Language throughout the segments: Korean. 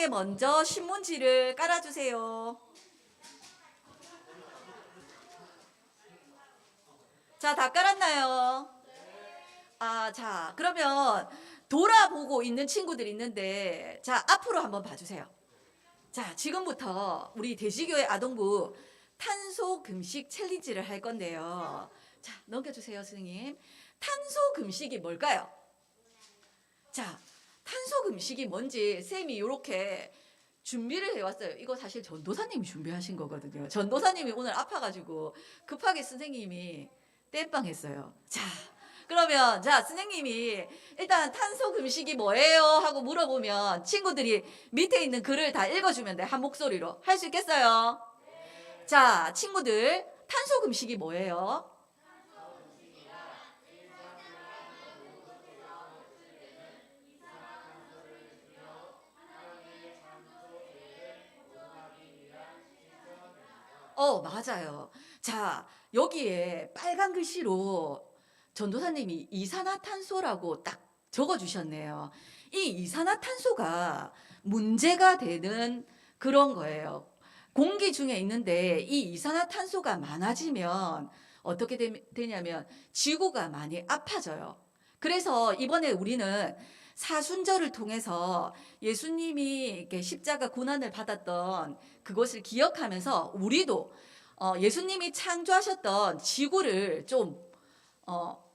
벽에 먼저 신문지를 깔아주세요. 자, 다 깔았나요? 자, 그러면 돌아보고 있는 친구들이 있는데, 자, 앞으로 한번 봐주세요. 자, 지금부터 우리 대지교회 아동부 탄소 금식 챌린지를 할 건데요. 자, 넘겨주세요, 선생님. 탄소 금식이 뭘까요? 자, 탄소 금식이 뭔지 쌤이 이렇게 준비를 해왔어요. 이거 사실 전도사님이 준비하신 거거든요. 전도사님이 오늘 아파가지고 급하게 선생님이 땜빵했어요. 자, 그러면 자 선생님이 일단 탄소 금식이 뭐예요? 하고 물어보면 친구들이 밑에 있는 글을 다 읽어주면 돼. 한 목소리로. 할 수 있겠어요? 자, 친구들 탄소 금식이 뭐예요? 맞아요. 자, 여기에 빨간 글씨로 전도사님이 이산화탄소라고 딱 적어주셨네요. 이 이산화탄소가 문제가 되는 그런 거예요. 공기 중에 있는데 이 이산화탄소가 많아지면 어떻게 되냐면 지구가 많이 아파져요. 그래서 이번에 우리는 사순절을 통해서 예수님이 이렇게 십자가 고난을 받았던 그것을 기억하면서 우리도 예수님이 창조하셨던 지구를 좀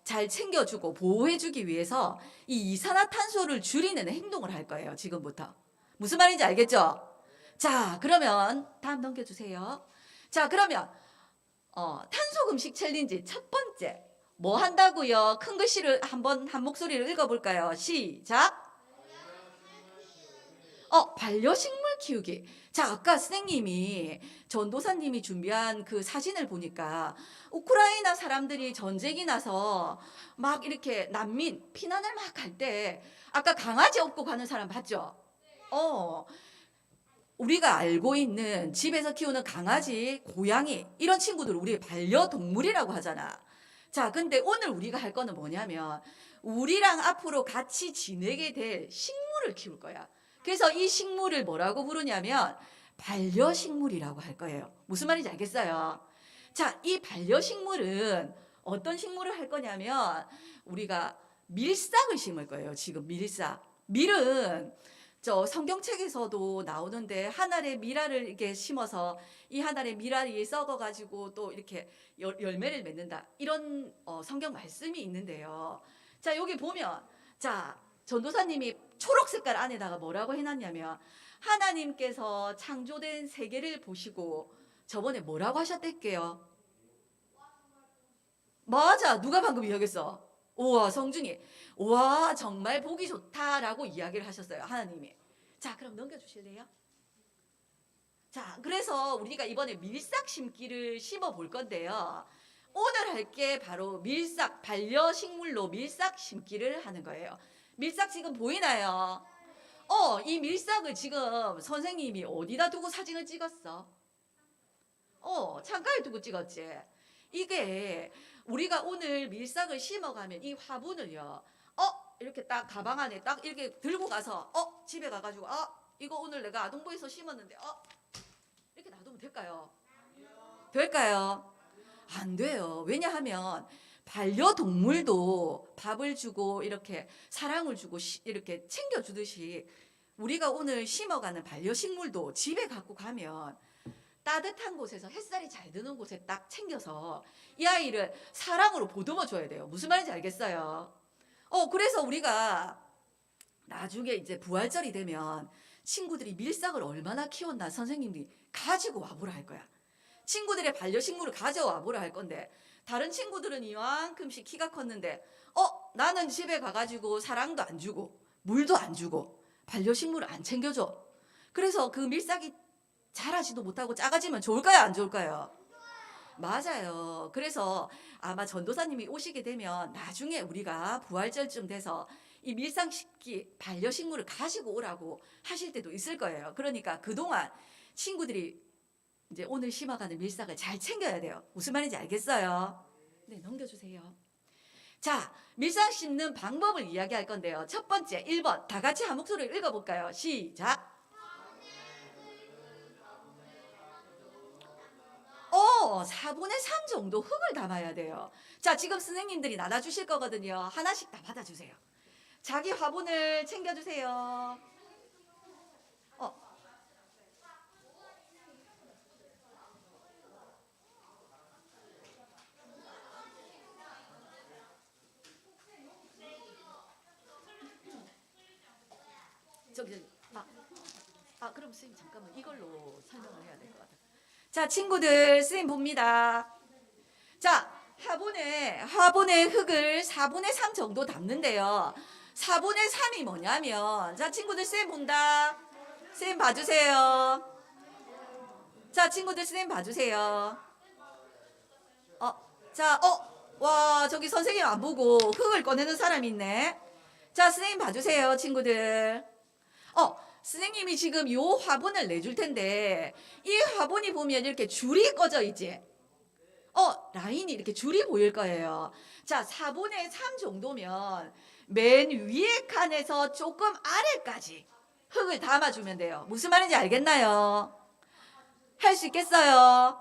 잘 챙겨주고 보호해주기 위해서 이 이산화탄소를 줄이는 행동을 할 거예요. 지금부터. 무슨 말인지 알겠죠? 자, 그러면 다음 넘겨주세요. 자, 그러면 탄소 금식 챌린지 첫 번째 뭐 한다고요? 큰 글씨를 한번 한 목소리로 읽어볼까요? 시작. 반려식물 키우기. 자, 아까 선생님이 전도사님이 준비한 그 사진을 보니까 우크라이나 사람들이 전쟁이 나서 막 이렇게 난민 피난을 막 갈 때 아까 강아지 업고 가는 사람 봤죠? 우리가 알고 있는 집에서 키우는 강아지, 고양이 이런 친구들 우리 반려동물이라고 하잖아. 자, 근데 오늘 우리가 할 거는 뭐냐면 우리랑 앞으로 같이 지내게 될 식물을 키울 거야. 그래서 이 식물을 뭐라고 부르냐면 반려식물이라고 할 거예요. 무슨 말인지 알겠어요? 자, 이 반려식물은 어떤 식물을 할 거냐면 우리가 밀싹을 심을 거예요. 지금 밀싹. 밀은 저 성경책에서도 나오는데 한 알의 미랄을 이렇게 심어서 이 한 알의 미랄이 썩어가지고 또 이렇게 열매를 맺는다. 이런 성경 말씀이 있는데요. 자, 여기 보면 자, 전도사님이 초록 색깔 안에다가 뭐라고 해놨냐면 하나님께서 창조된 세계를 보시고 저번에 뭐라고 하셨댔게요? 맞아. 누가 방금 이야기했어? 우와, 성중이. 우와, 정말 보기 좋다라고 이야기를 하셨어요. 하나님이. 자, 그럼 넘겨주실래요? 자, 그래서 우리가 이번에 밀싹 심기를 심어 볼 건데요. 오늘 할 게 바로 밀싹, 반려식물로 밀싹 심기를 하는 거예요. 밀싹 지금 보이나요? 이 밀싹을 지금 선생님이 어디다 두고 사진을 찍었어? 창가에 두고 찍었지. 이게 우리가 오늘 밀싹을 심어가면 이 화분을요. 이렇게 딱 가방 안에 딱 이렇게 들고 가서 집에 가가지고 이거 오늘 내가 아동부에서 심었는데 이렇게 놔두면 될까요? 될까요? 안 돼요. 왜냐하면 반려동물도 밥을 주고 이렇게 사랑을 주고 이렇게 챙겨주듯이 우리가 오늘 심어가는 반려식물도 집에 갖고 가면 따뜻한 곳에서 햇살이 잘 드는 곳에 딱 챙겨서 이 아이를 사랑으로 보듬어 줘야 돼요. 무슨 말인지 알겠어요? 그래서 우리가 나중에 이제 부활절이 되면 친구들이 밀싹을 얼마나 키웠나 선생님이 가지고 와보라 할 거야. 친구들의 반려식물을 가져와 보라 할 건데 다른 친구들은 이만큼씩 키가 컸는데 나는 집에 가가지고 사랑도 안 주고 물도 안 주고 반려식물을 안 챙겨줘. 그래서 그 밀싹이 자라지도 못하고 작아지면 좋을까요? 안 좋을까요? 맞아요. 그래서 아마 전도사님이 오시게 되면 나중에 우리가 부활절쯤 돼서 이 밀상식기 반려식물을 가지고 오라고 하실 때도 있을 거예요. 그러니까 그동안 친구들이 이제 오늘 심어가는 밀싹을 잘 챙겨야 돼요. 무슨 말인지 알겠어요? 네, 넘겨주세요. 자, 밀싹 심는 방법을 이야기할 건데요. 첫 번째, 1번 다 같이 한 목소리로 읽어볼까요? 시작. 4분의 3 정도 흙을 담아야 돼요. 자, 지금 선생님들이 나눠 주실 거거든요. 하나씩 다 받아 주세요. 자기 화분을 챙겨 주세요. 저기 그럼 선생님 잠깐만 이걸로 설명을 해야 될 것 같아요. 자, 친구들 선생님 봅니다. 자, 화분에 흙을 4분의 3 정도 담는데요. 4분의 3이 뭐냐면, 자, 친구들 선생님 본다. 선생님 봐주세요. 자, 친구들 선생님 봐주세요. 와, 저기 선생님 안 보고 흙을 꺼내는 사람이 있네. 자, 선생님 봐주세요, 친구들. 선생님이 지금 요 화분을 내줄 텐데, 이 화분이 보면 이렇게 줄이 꺼져 있지? 라인이 이렇게 줄이 보일 거예요. 자, 4분의 3 정도면 맨 위에 칸에서 조금 아래까지 흙을 담아주면 돼요. 무슨 말인지 알겠나요? 할 수 있겠어요?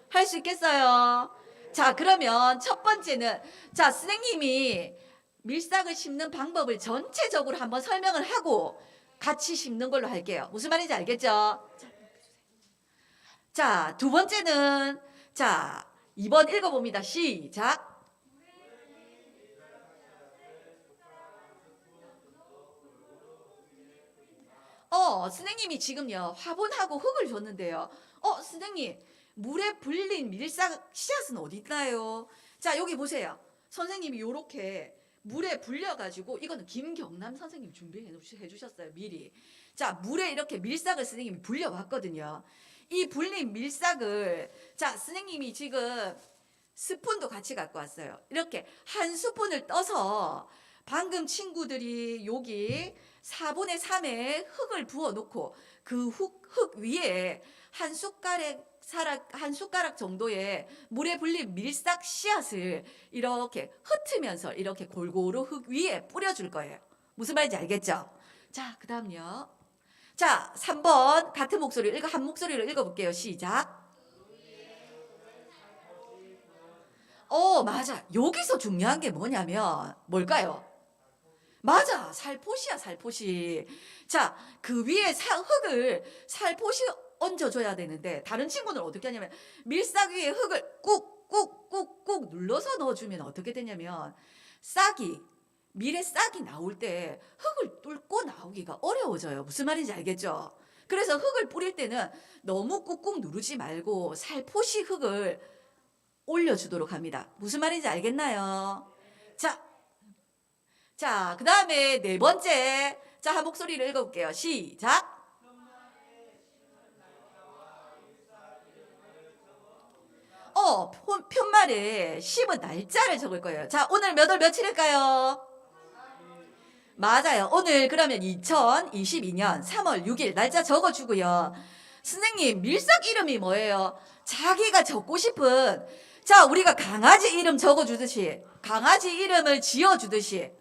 할 수 있겠어요? 자, 그러면 첫 번째는, 자, 선생님이 밀싹을 심는 방법을 전체적으로 한번 설명을 하고 같이 심는 걸로 할게요. 무슨 말인지 알겠죠? 자, 두 번째는, 자, 2번 읽어봅니다. 시작. 선생님이 지금요 화분하고 흙을 줬는데요. 선생님, 물에 불린 밀싹 씨앗은 어디 있나요? 자, 여기 보세요. 선생님이 요렇게 물에 불려가지고, 이거는 김경남 선생님 준비해 주셨어요, 미리. 자, 물에 이렇게 밀싹을 선생님이 불려왔거든요. 이 불린 밀싹을, 자, 선생님이 지금 스푼도 같이 갖고 왔어요. 이렇게 한 스푼을 떠서 방금 친구들이 여기 4분의 3의 흙을 부어놓고 그 흙 위에 한 숟가락 정도의 물에 불린 밀싹 씨앗을 이렇게 흩으면서 이렇게 골고루 흙 위에 뿌려줄 거예요. 무슨 말인지 알겠죠? 자, 그 다음요. 자, 3번 같은 목소리로 한 목소리로 읽어볼게요. 시작. 맞아. 여기서 중요한 게 뭐냐면 뭘까요? 맞아. 살포시야, 살포시. 자, 그 위에 흙을 살포시 얹어줘야 되는데, 다른 친구는 어떻게 하냐면 밀싹 위에 흙을 꾹꾹꾹꾹 눌러서 넣어주면 어떻게 되냐면 밀의 싹이 나올 때 흙을 뚫고 나오기가 어려워져요. 무슨 말인지 알겠죠? 그래서 흙을 뿌릴 때는 너무 꾹꾹 누르지 말고 살포시 흙을 올려주도록 합니다. 무슨 말인지 알겠나요? 자, 그 다음에 네 번째. 자, 한 목소리를 읽어볼게요. 시작. 편말에 심은 날짜를 적을 거예요. 자, 오늘 몇 월 며칠일까요? 맞아요. 오늘 그러면 2022년 3월 6일 날짜 적어주고요. 선생님, 밀싹 이름이 뭐예요? 자기가 적고 싶은, 자, 우리가 강아지 이름 적어주듯이, 강아지 이름을 지어주듯이,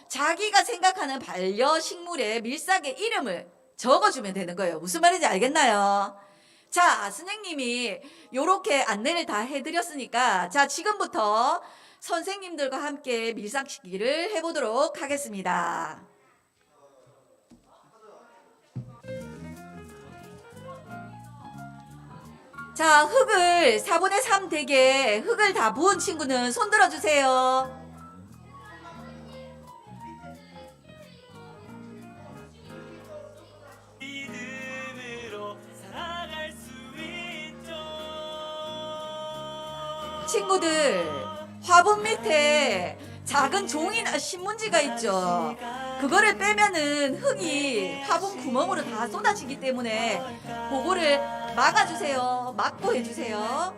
자기가 생각하는 반려식물의 밀싹의 이름을 적어주면 되는 거예요. 무슨 말인지 알겠나요? 자, 선생님이 요렇게 안내를 다 해드렸으니까, 자, 지금부터 선생님들과 함께 밀싹시기를 해보도록 하겠습니다. 자, 흙을 4분의 3 되게 흙을 다 부은 친구는 손 들어주세요. 친구들, 화분 밑에 작은 종이나 신문지가 있죠. 그거를 빼면은 흙이 화분 구멍으로 다 쏟아지기 때문에 그거를 막아주세요. 막고 해주세요.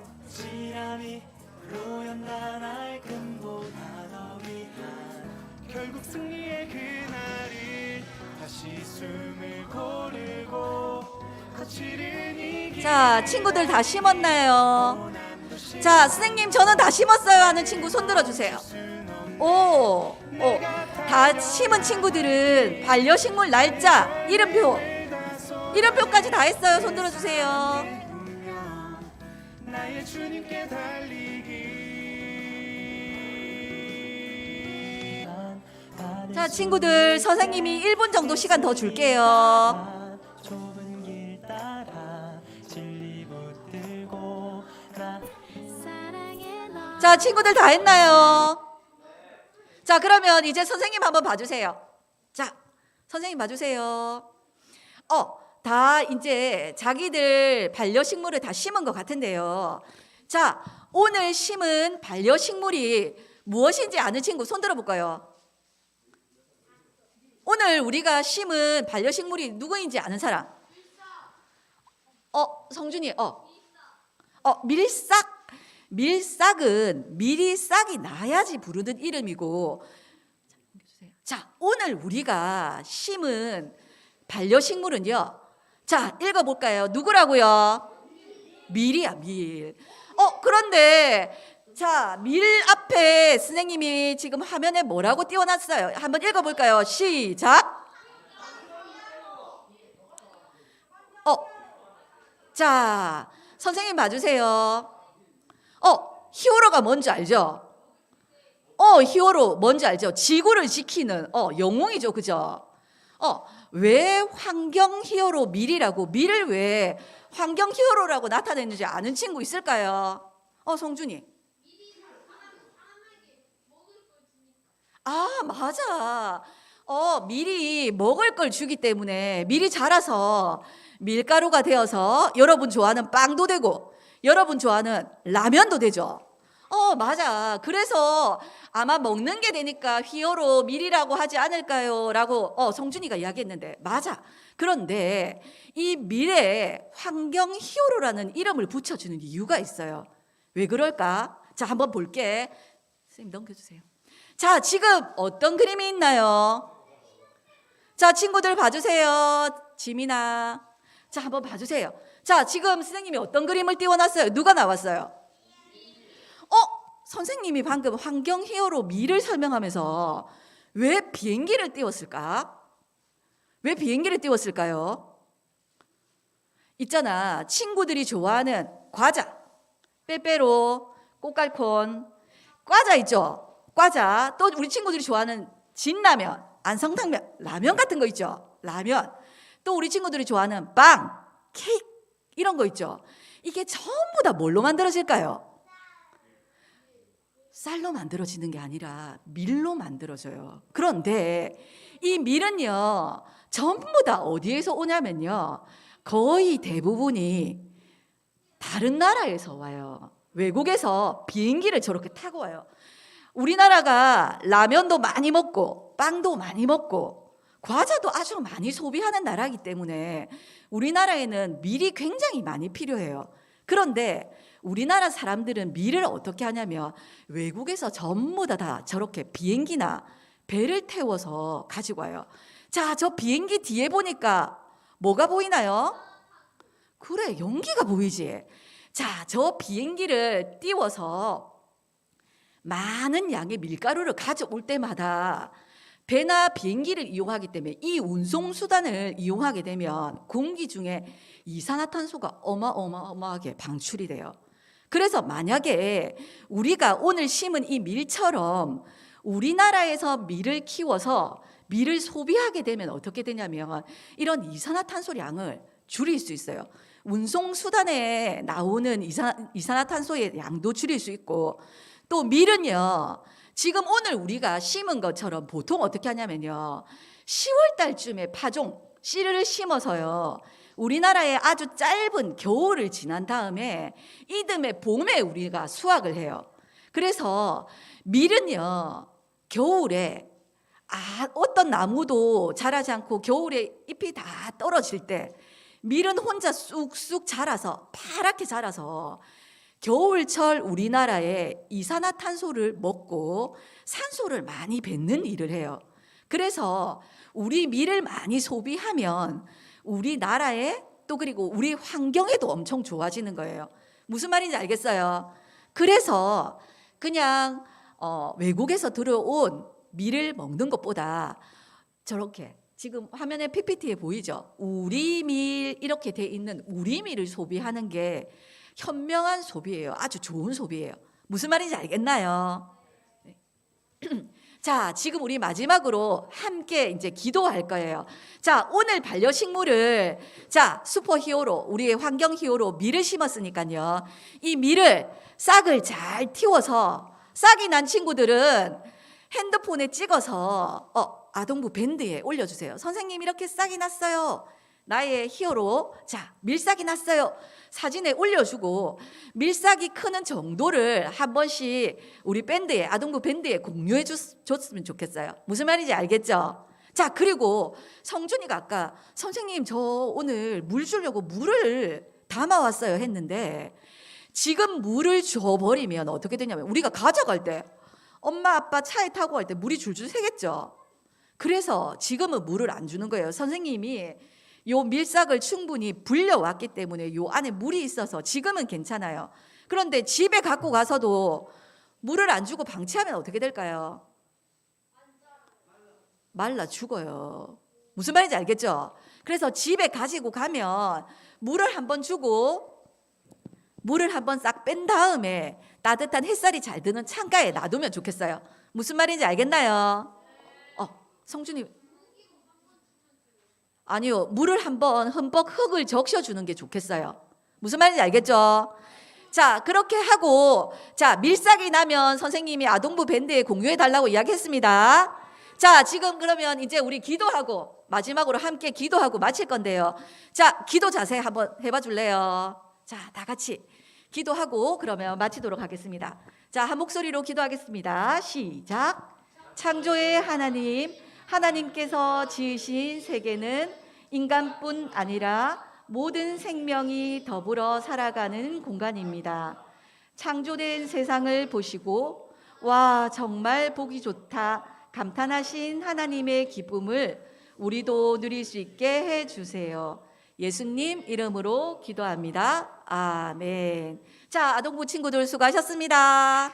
결국 승리의 그날이 다시 숨을 고르고 거칠은 이기. 자, 친구들 다 심었나요? 자, 선생님 저는 다 심었어요 하는 친구 손 들어주세요. 다 심은 친구들은 반려식물 날짜, 이름표까지 다 했어요. 손 들어주세요. 나의 주님께 달리기. 자, 친구들, 선생님이 1분 정도 시간 더 줄게요. 좁은 길 따라 진리 붙들고 나 자, 친구들 다 했나요? 자, 그러면 이제 선생님 한번 봐주세요. 자, 선생님 봐주세요. 다 이제 자기들 반려식물을 다 심은 것 같은데요. 자, 오늘 심은 반려식물이 무엇인지 아는 친구 손 들어볼까요? 오늘 우리가 심은 반려식물이 누구인지 아는 사람? 성준이, 밀싹. 밀싹은 밀이 싹이 나야지 부르는 이름이고, 자, 오늘 우리가 심은 반려식물은요. 자, 읽어볼까요? 누구라고요? 밀이야, 밀. 그런데 자, 밀 앞에 선생님이 지금 화면에 뭐라고 띄워놨어요? 한번 읽어볼까요? 시작. 자, 선생님 봐주세요. 히어로가 뭔지 알죠? 히어로 뭔지 알죠? 지구를 지키는 영웅이죠, 그죠? 왜 환경 히어로 밀이라고, 밀을 왜 환경 히어로라고 나타냈는지 아는 친구 있을까요? 성준이. 아, 맞아. 밀이 먹을 걸 주기 때문에 밀이 자라서 밀가루가 되어서 여러분 좋아하는 빵도 되고 여러분 좋아하는 라면도 되죠. 맞아. 그래서 아마 먹는 게 되니까 히어로 밀이라고 하지 않을까요? 라고 성준이가 이야기했는데 맞아. 그런데 이 밀에 환경 히어로라는 이름을 붙여주는 이유가 있어요. 왜 그럴까? 자, 한번 볼게. 선생님 넘겨주세요. 자, 지금 어떤 그림이 있나요? 자, 친구들 봐주세요. 지민아. 자, 한번 봐주세요. 자, 지금 선생님이 어떤 그림을 띄워놨어요? 누가 나왔어요? 선생님이 방금 환경 히어로 밀을 설명하면서 왜 비행기를 띄웠을까? 왜 비행기를 띄웠을까요? 있잖아, 친구들이 좋아하는 과자, 빼빼로, 꽃갈콘, 과자 있죠? 과자, 또 우리 친구들이 좋아하는 진라면, 안성탕면, 라면 같은 거 있죠? 라면, 또 우리 친구들이 좋아하는 빵, 케이크 이런 거 있죠? 이게 전부 다 뭘로 만들어질까요? 쌀로 만들어지는 게 아니라 밀로 만들어져요. 그런데 이 밀은요, 전부 다 어디에서 오냐면요, 거의 대부분이 다른 나라에서 와요. 외국에서 비행기를 저렇게 타고 와요. 우리나라가 라면도 많이 먹고 빵도 많이 먹고 과자도 아주 많이 소비하는 나라이기 때문에 우리나라에는 밀이 굉장히 많이 필요해요. 그런데 우리나라 사람들은 밀을 어떻게 하냐면 외국에서 전부 다 저렇게 비행기나 배를 태워서 가지고 와요. 자, 저 비행기 뒤에 보니까 뭐가 보이나요? 그래, 연기가 보이지. 자, 저 비행기를 띄워서 많은 양의 밀가루를 가져올 때마다 배나 비행기를 이용하기 때문에 이 운송수단을 이용하게 되면 공기 중에 이산화탄소가 어마어마하게 방출이 돼요. 그래서 만약에 우리가 오늘 심은 이 밀처럼 우리나라에서 밀을 키워서 밀을 소비하게 되면 어떻게 되냐면 이런 이산화탄소량을 줄일 수 있어요. 운송수단에 나오는 이산화탄소의 양도 줄일 수 있고, 또 밀은요, 지금 오늘 우리가 심은 것처럼 보통 어떻게 하냐면요, 10월 달쯤에 파종, 씨를 심어서요, 우리나라의 아주 짧은 겨울을 지난 다음에 이듬해 봄에 우리가 수확을 해요. 그래서 밀은요, 겨울에 어떤 나무도 자라지 않고 겨울에 잎이 다 떨어질 때 밀은 혼자 쑥쑥 자라서 파랗게 자라서 겨울철 우리나라에 이산화탄소를 먹고 산소를 많이 뱉는 일을 해요. 그래서 우리 밀을 많이 소비하면 우리나라에 또 그리고 우리 환경에도 엄청 좋아지는 거예요. 무슨 말인지 알겠어요? 그래서 그냥 외국에서 들어온 밀을 먹는 것보다 저렇게 지금 화면에 PPT에 보이죠? 우리 밀 이렇게 돼 있는 우리 밀을 소비하는 게 현명한 소비예요. 아주 좋은 소비예요. 무슨 말인지 알겠나요? 네. 자, 지금 우리 마지막으로 함께 이제 기도할 거예요. 자, 오늘 반려식물을 자, 슈퍼히어로, 우리의 환경 히어로 밀을 심었으니까요. 이 밀을 싹을 잘 틔워서 싹이 난 친구들은 핸드폰에 찍어서 아동부 밴드에 올려주세요. 선생님 이렇게 싹이 났어요. 나의 히어로. 자, 밀싹이 났어요. 사진에 올려주고 밀싹이 크는 정도를 한 번씩 우리 밴드에 아동부 밴드에 공유해 줬으면 좋겠어요. 무슨 말인지 알겠죠? 자, 그리고 성준이가 아까 선생님 저 오늘 물 주려고 물을 담아왔어요 했는데 지금 물을 줘버리면 어떻게 되냐면 우리가 가져갈 때 엄마 아빠 차에 타고 갈 때 물이 줄줄 새겠죠. 그래서 지금은 물을 안 주는 거예요. 선생님이 요 밀싹을 충분히 불려왔기 때문에 요 안에 물이 있어서 지금은 괜찮아요. 그런데 집에 갖고 가서도 물을 안 주고 방치하면 어떻게 될까요? 말라 죽어요. 무슨 말인지 알겠죠? 그래서 집에 가지고 가면 물을 한번 주고 물을 한번 싹 뺀 다음에 따뜻한 햇살이 잘 드는 창가에 놔두면 좋겠어요. 무슨 말인지 알겠나요? 성준이 아니요, 물을 한번 흠뻑 흙을 적셔주는 게 좋겠어요. 무슨 말인지 알겠죠? 자, 그렇게 하고 자, 밀싹이 나면 선생님이 아동부 밴드에 공유해 달라고 이야기했습니다. 자, 지금 그러면 이제 우리 기도하고 마지막으로 함께 기도하고 마칠 건데요. 자, 기도 자세 한번 해봐 줄래요? 자, 다 같이 기도하고 그러면 마치도록 하겠습니다. 자, 한 목소리로 기도하겠습니다. 시작. 창조의 하나님, 하나님께서 지으신 세계는 인간뿐 아니라 모든 생명이 더불어 살아가는 공간입니다. 창조된 세상을 보시고 와, 정말 보기 좋다 감탄하신 하나님의 기쁨을 우리도 누릴 수 있게 해주세요. 예수님 이름으로 기도합니다. 아멘. 자, 아동부 친구들 수고하셨습니다.